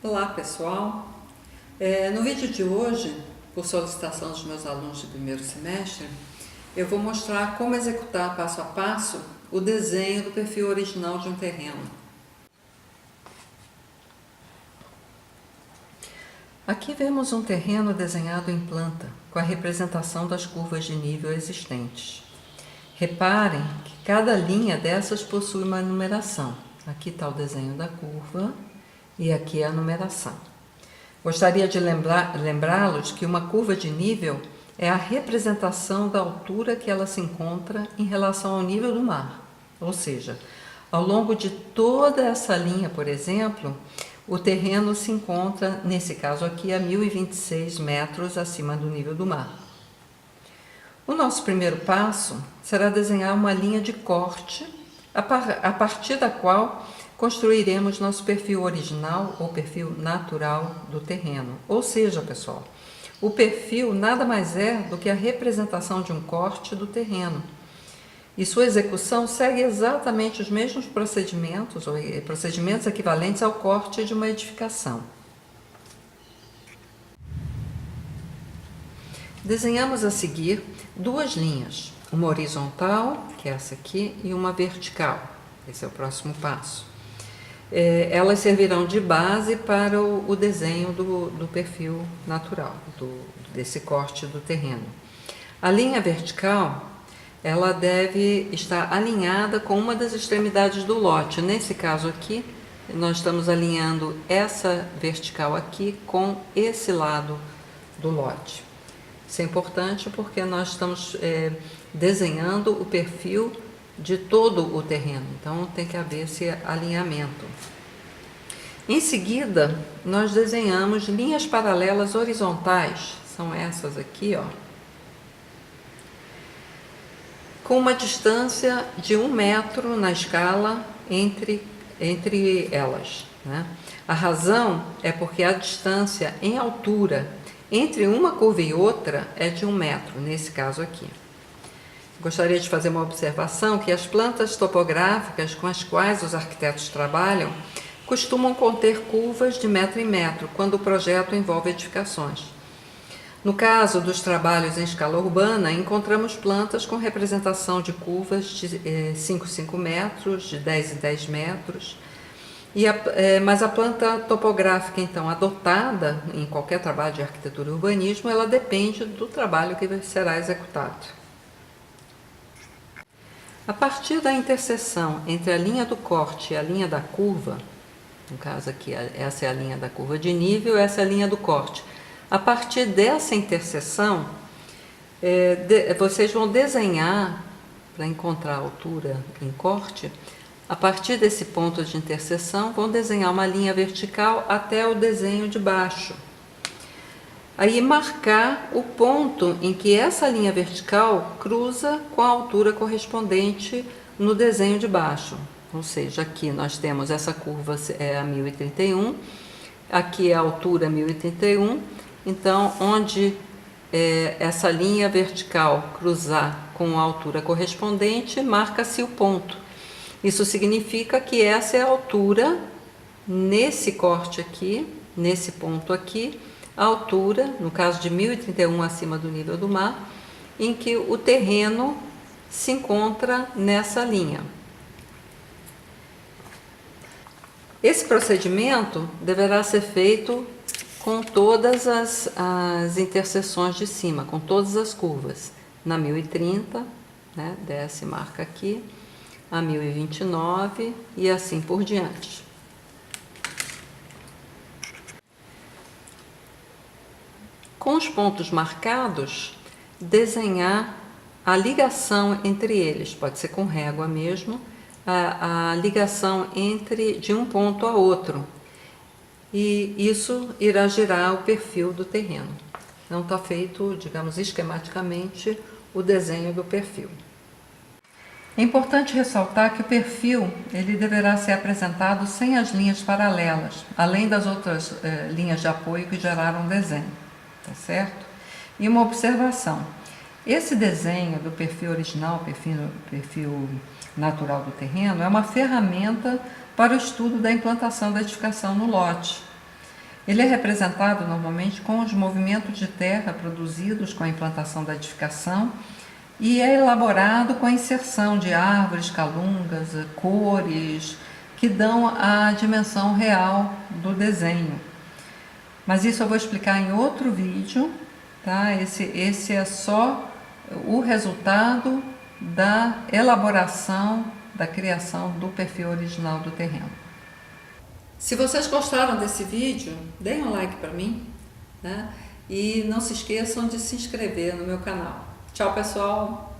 Olá pessoal, no vídeo de hoje, por solicitação dos meus alunos de primeiro semestre, eu vou mostrar como executar passo a passo o desenho do perfil original de um terreno. Aqui vemos um terreno desenhado em planta, com a representação das curvas de nível existentes. Reparem que cada linha dessas possui uma numeração. Aqui está o desenho da curva e aqui a numeração. Gostaria de lembrá-los que uma curva de nível é a representação da altura que ela se encontra em relação ao nível do mar. Ou seja, ao longo de toda essa linha, por exemplo, o terreno se encontra, nesse caso aqui, a 1026 metros acima do nível do mar. O nosso primeiro passo será desenhar uma linha de corte, a partir da qual construiremos nosso perfil original ou perfil natural do terreno. Ou seja, pessoal, o perfil nada mais é do que a representação de um corte do terreno. E sua execução segue exatamente os mesmos procedimentos, ou procedimentos equivalentes ao corte de uma edificação. Desenhamos a seguir duas linhas, uma horizontal, que é essa aqui, e uma vertical. Esse é o próximo passo. Elas servirão de base para o desenho do perfil natural, desse corte do terreno. A linha vertical, ela deve estar alinhada com uma das extremidades do lote. Nesse caso aqui, nós estamos alinhando essa vertical aqui com esse lado do lote. Isso é importante porque nós estamos desenhando o perfil de todo o terreno, então tem que haver esse alinhamento. Em seguida, nós desenhamos linhas paralelas horizontais, são essas aqui, ó, com uma distância de 1 metro na escala entre elas, né? A razão é porque a distância em altura entre uma curva e outra é de 1 metro, nesse caso aqui. Gostaria de fazer uma observação que as plantas topográficas com as quais os arquitetos trabalham costumam conter curvas de metro em metro, quando o projeto envolve edificações. No caso dos trabalhos em escala urbana, encontramos plantas com representação de curvas de 5 em 5 metros, de 10 em 10 metros, mas a planta topográfica, então, adotada em qualquer trabalho de arquitetura e urbanismo, ela depende do trabalho que será executado. A partir da interseção entre a linha do corte e a linha da curva, no caso aqui, essa é a linha da curva de nível, essa é a linha do corte. A partir dessa interseção, vocês vão desenhar, para encontrar a altura em corte, a partir desse ponto de interseção, vão desenhar uma linha vertical até o desenho de baixo. Aí marcar o ponto em que essa linha vertical cruza com a altura correspondente no desenho de baixo. Ou seja, aqui nós temos essa curva a 1031, aqui a altura 1031, então onde essa linha vertical cruzar com a altura correspondente, marca-se o ponto. Isso significa que essa é a altura, nesse corte aqui, nesse ponto aqui, a altura, no caso de 1031 acima do nível do mar, em que o terreno se encontra nessa linha. Esse procedimento deverá ser feito com todas as interseções de cima, com todas as curvas. Na 1030, né, desce e marca aqui, a 1029 e assim por diante. Com os pontos marcados, desenhar a ligação entre eles, pode ser com régua mesmo, a ligação de um ponto a outro, e isso irá gerar o perfil do terreno. Então está feito, digamos, esquematicamente, o desenho do perfil. É importante ressaltar que o perfil ele deverá ser apresentado sem as linhas paralelas, além das outras linhas de apoio que geraram o desenho, tá certo? E uma observação: esse desenho do perfil original, perfil natural do terreno, é uma ferramenta para o estudo da implantação da edificação no lote. Ele é representado normalmente com os movimentos de terra produzidos com a implantação da edificação e é elaborado com a inserção de árvores, calungas, cores, que dão a dimensão real do desenho. Mas isso eu vou explicar em outro vídeo, tá? Esse é só o resultado da elaboração, da criação do perfil original do terreno. Se vocês gostaram desse vídeo, deem um like para mim, né? E não se esqueçam de se inscrever no meu canal. Tchau, pessoal!